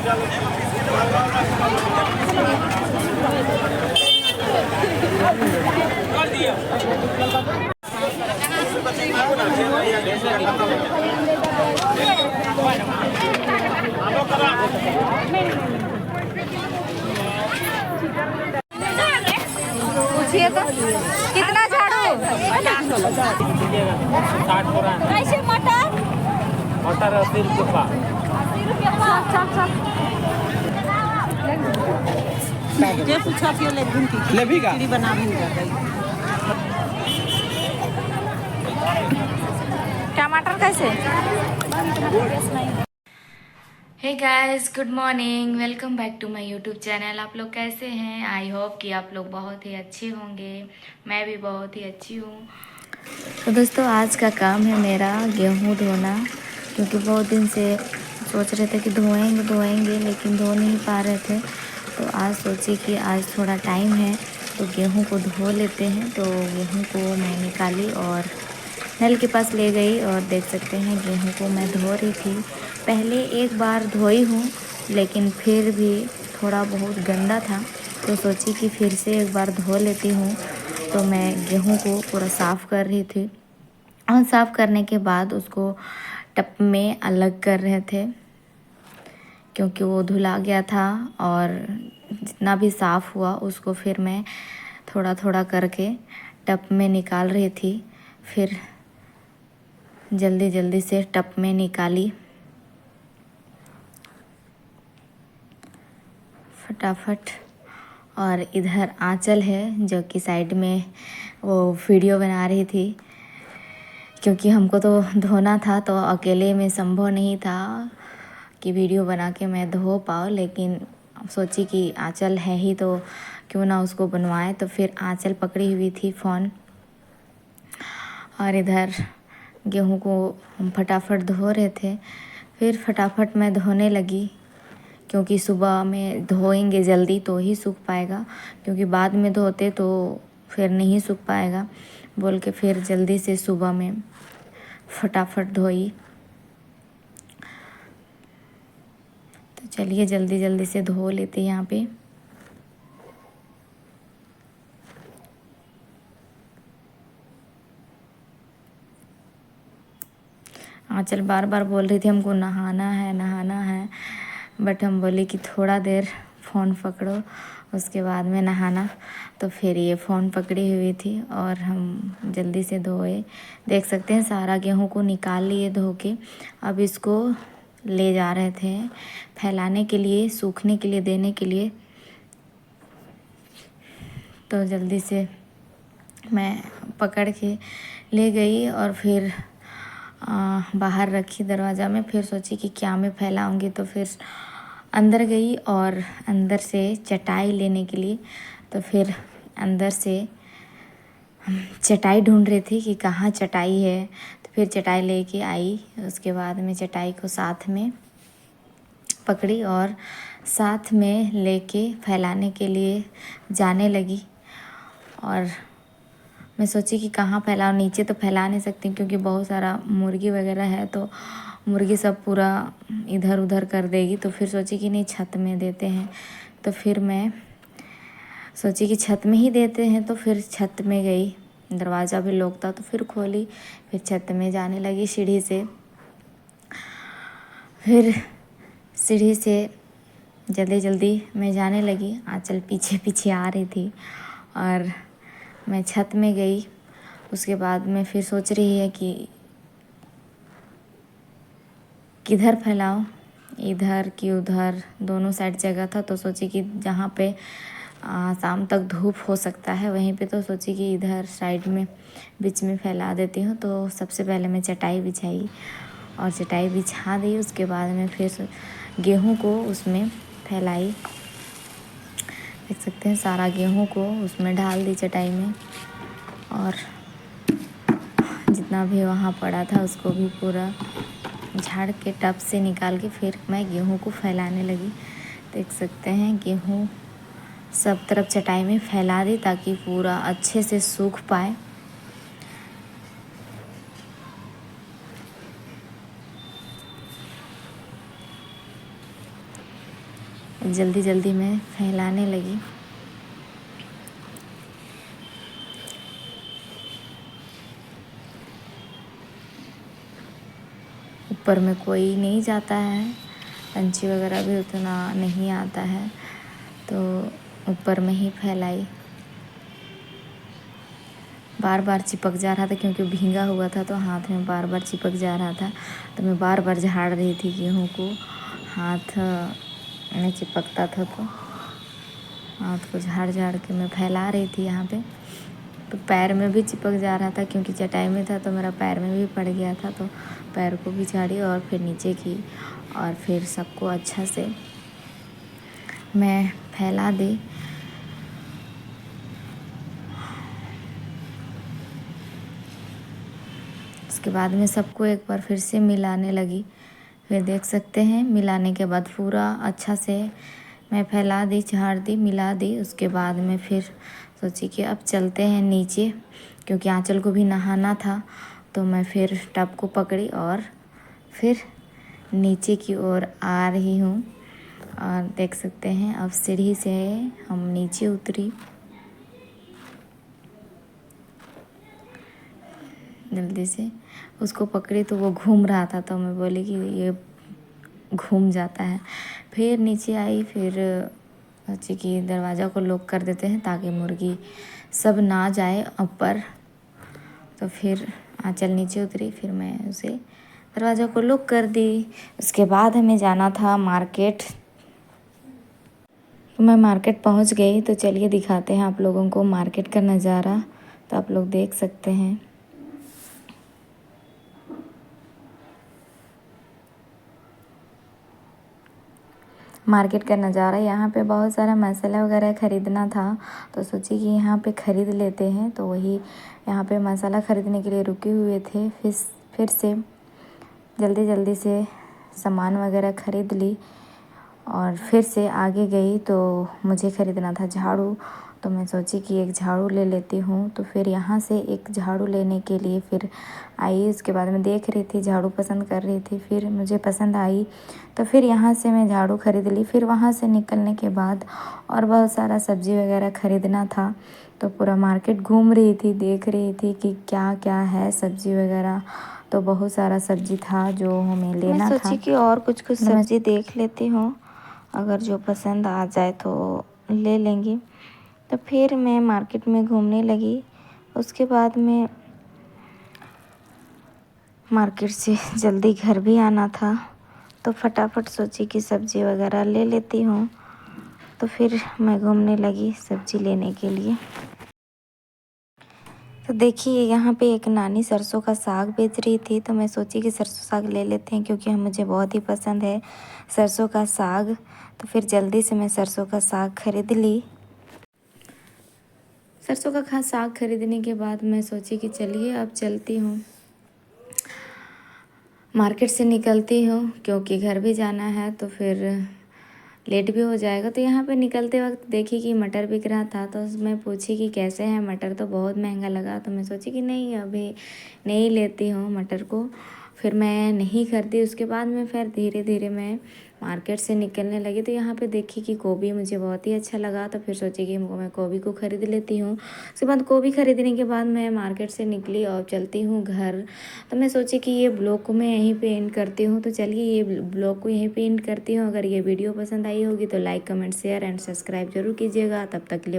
पूछिए तो कितना झाड़ू? 60 कैसे मटर? मटर 80 रुपये। 80 रुपये पाव। जे पूछा क्यों ले घूमती लेभी का खिचड़ी बना भी कर रही। टमाटर कैसे? Hey guys, good morning, welcome back to my YouTube channel. आप लोग कैसे हैं? आई होप कि आप लोग बहुत ही अच्छे होंगे। मैं भी बहुत ही अच्छी हूँ। तो दोस्तों, आज का काम है मेरा गेहूँ धोना, क्योंकि बहुत दिन से सोच रहे थे कि धोएंगे लेकिन धो नहीं पा रहे थे। तो आज सोची कि आज थोड़ा टाइम है तो गेहूँ को धो लेते हैं। तो गेहूँ को मैं निकाली और नल के पास ले गई और देख सकते हैं गेहूँ को मैं धो रही थी। पहले एक बार धोई हूँ लेकिन फिर भी थोड़ा बहुत गंदा था, तो सोची कि फिर से एक बार धो लेती हूँ। तो मैं गेहूँ को पूरा साफ़ कर रही थी और साफ़ करने के बाद उसको टब में अलग कर रहे थे, क्योंकि वो धुला गया था। और जितना भी साफ़ हुआ उसको फिर मैं थोड़ा थोड़ा करके टब में निकाल रही थी। फिर जल्दी जल्दी से टब में निकाली फटाफट। और इधर आंचल है जो कि साइड में वो वीडियो बना रही थी, क्योंकि हमको तो धोना था तो अकेले में संभव नहीं था कि वीडियो बना के मैं धो पाऊँ। लेकिन सोची कि आंचल है ही तो क्यों ना उसको बनवाए। तो फिर आंचल पकड़ी हुई थी फ़ोन, और इधर गेहूं को हम फटाफट धो रहे थे। फिर फटाफट मैं धोने लगी, क्योंकि सुबह में धोएंगे जल्दी तो ही सूख पाएगा, क्योंकि बाद में धोते तो फिर नहीं सूख पाएगा बोल के फिर जल्दी से सुबह में फटाफट धोई। तो चलिए जल्दी जल्दी से धो लेते हैं यहाँ पे। आंचल बार बार बोल रही थी हमको नहाना है, बट हम बोले कि थोड़ा देर फ़ोन पकड़ो उसके बाद में नहाना। तो फिर ये फ़ोन पकड़ी हुई थी और हम जल्दी से धोए। देख सकते हैं सारा गेहूं को निकाल लिए धो के। अब इसको ले जा रहे थे फैलाने के लिए, सूखने के लिए, देने के लिए। तो जल्दी से मैं पकड़ के ले गई और फिर बाहर रखी दरवाज़ा में। फिर सोची कि क्या मैं फैलाऊंगी, तो फिर अंदर गई और अंदर से चटाई लेने के लिए। तो फिर अंदर से चटाई ढूंढ रही थी कि कहाँ चटाई है। तो फिर चटाई लेके आई। उसके बाद में चटाई को साथ में पकड़ी और साथ में लेके फैलाने के लिए जाने लगी। और मैं सोची कि कहाँ फैलाऊं, नीचे तो फैला नहीं सकती क्योंकि बहुत सारा मुर्गी वगैरह है, तो मुर्गी सब पूरा इधर उधर कर देगी। तो फिर सोची कि नहीं, छत में देते हैं। तो फिर मैं सोची कि छत में ही देते हैं। तो फिर छत में गई, दरवाज़ा भी लॉक था तो फिर खोली। फिर छत में जाने लगी सीढ़ी से। फिर सीढ़ी से जल्दी जल्दी मैं जाने लगी। आंचल पीछे पीछे आ रही थी और मैं छत में गई। उसके बाद में फिर सोच रही है कि किधर फैलाऊं, इधर कि उधर, दोनों साइड जगह था। तो सोची कि जहाँ पे शाम तक धूप हो सकता है वहीं पे, तो सोची कि इधर साइड में बीच में फैला देती हूँ। तो सबसे पहले मैं चटाई बिछाई और चटाई बिछा दी। उसके बाद में फिर गेहूँ को उसमें फैलाई। देख सकते हैं सारा गेहूँ को उसमें डाल दी चटाई में, और जितना भी वहाँ पड़ा था उसको भी पूरा झाड़ के टब से निकाल के फिर मैं गेहूँ को फैलाने लगी। देख सकते हैं गेहूँ सब तरफ चटाई में फैला दी ताकि पूरा अच्छे से सूख पाए। जल्दी जल्दी मैं फैलाने लगी। ऊपर में कोई नहीं जाता है, पंछी वगैरह भी उतना नहीं आता है, तो ऊपर में ही फैलाई। बार बार चिपक जा रहा था क्योंकि भींगा हुआ था, तो हाथ में बार बार चिपक जा रहा था, तो मैं बार बार झाड़ रही थी गेहूँ को। हाथ में चिपकता था तो हाथ को झाड़ झाड़ के मैं फैला रही थी यहाँ पे। तो पैर में भी चिपक जा रहा था क्योंकि चटाई में था, तो मेरा पैर में भी पड़ गया था, तो पैर को भी झाड़ी और फिर नीचे की, और फिर सबको अच्छा से मैं फैला दी। उसके बाद में सबको एक बार फिर से मिलाने लगी। फिर देख सकते हैं मिलाने के बाद पूरा अच्छा से मैं फैला दी, झाड़ दी, मिला दी। उसके बाद में फिर सोची कि अब चलते हैं नीचे, क्योंकि आंचल को भी नहाना था। तो मैं फिर टब को पकड़ी और फिर नीचे की ओर आ रही हूँ। और देख सकते हैं अब सीढ़ी से हम नीचे उतरी। जल्दी से उसको पकड़ी तो वो घूम रहा था, तो मैं बोली कि ये घूम जाता है। फिर नीचे आई, फिर सोची कि दरवाज़ा को लॉक कर देते हैं ताकि मुर्गी सब ना जाए ऊपर। तो फिर आंचल नीचे उतरी, फिर मैं उसे दरवाज़ा को लॉक कर दी। उसके बाद हमें जाना था मार्केट। तो मैं मार्केट पहुंच गई, तो चलिए दिखाते हैं आप लोगों को मार्केट का नज़ारा। तो आप लोग देख सकते हैं मार्केट का नज़ारा। यहाँ पे बहुत सारा मसाला वगैरह ख़रीदना था, तो सोची कि यहाँ पे ख़रीद लेते हैं। तो वही यहाँ पे मसाला ख़रीदने के लिए रुके हुए थे। फिर से जल्दी जल्दी से सामान वगैरह ख़रीद ली और फिर से आगे गई। तो मुझे ख़रीदना था झाड़ू, तो मैं सोची कि एक झाड़ू ले लेती हूँ। तो फिर यहाँ से एक झाड़ू लेने के लिए फिर आई। उसके बाद में देख रही थी, झाड़ू पसंद कर रही थी, फिर मुझे पसंद आई, तो फिर यहाँ से मैं झाड़ू ख़रीद ली। फिर वहाँ से निकलने के बाद और बहुत सारा सब्ज़ी वगैरह ख़रीदना था, तो पूरा मार्केट घूम रही थी, देख रही थी कि क्या क्या है सब्ज़ी वगैरह। तो बहुत सारा सब्ज़ी था जो हमें लेना था। मैं सोची कि और कुछ सब्ज़ी देख लेती हूँ, अगर जो पसंद आ जाए तो ले लेंगी। तो फिर मैं मार्केट में घूमने लगी। उसके बाद में मार्केट से जल्दी घर भी आना था, तो फटाफट सोची कि सब्ज़ी वगैरह ले लेती हूँ। तो फिर मैं घूमने लगी सब्ज़ी लेने के लिए। तो देखिए यहाँ पे एक नानी सरसों का साग बेच रही थी, तो मैं सोची कि सरसों साग ले लेते हैं क्योंकि मुझे बहुत ही पसंद है सरसों का साग। तो फिर जल्दी से मैं सरसों का साग खरीद ली। सरसों का साग खरीदने के बाद मैं सोची कि चलिए अब चलती हूँ, मार्केट से निकलती हूँ, क्योंकि घर भी जाना है, तो फिर लेट भी हो जाएगा। तो यहाँ पे निकलते वक्त देखी कि मटर बिक रहा था, तो मैं पूछी कि कैसे है मटर, तो बहुत महंगा लगा। तो मैं सोची कि नहीं, अभी नहीं लेती हूँ मटर को। फिर मैं नहीं खरीदी। उसके बाद में फिर धीरे धीरे मैं मार्केट से निकलने लगी। तो यहाँ पे देखी कि गोभी मुझे बहुत ही अच्छा लगा, तो फिर सोची कि मैं गोभी को ख़रीद लेती हूँ। उसके बाद गोभी ख़रीदने के बाद मैं मार्केट से निकली और चलती हूँ घर। तो मैं सोची कि ये ब्लॉग को मैं यहीं पे एंड करती हूँ। तो चलिए ये ब्लॉग को यहीं पे एंड करती हूँ। अगर ये वीडियो पसंद आई होगी तो like, comment, share and subscribe जरूर कीजिएगा। तब तक के लिए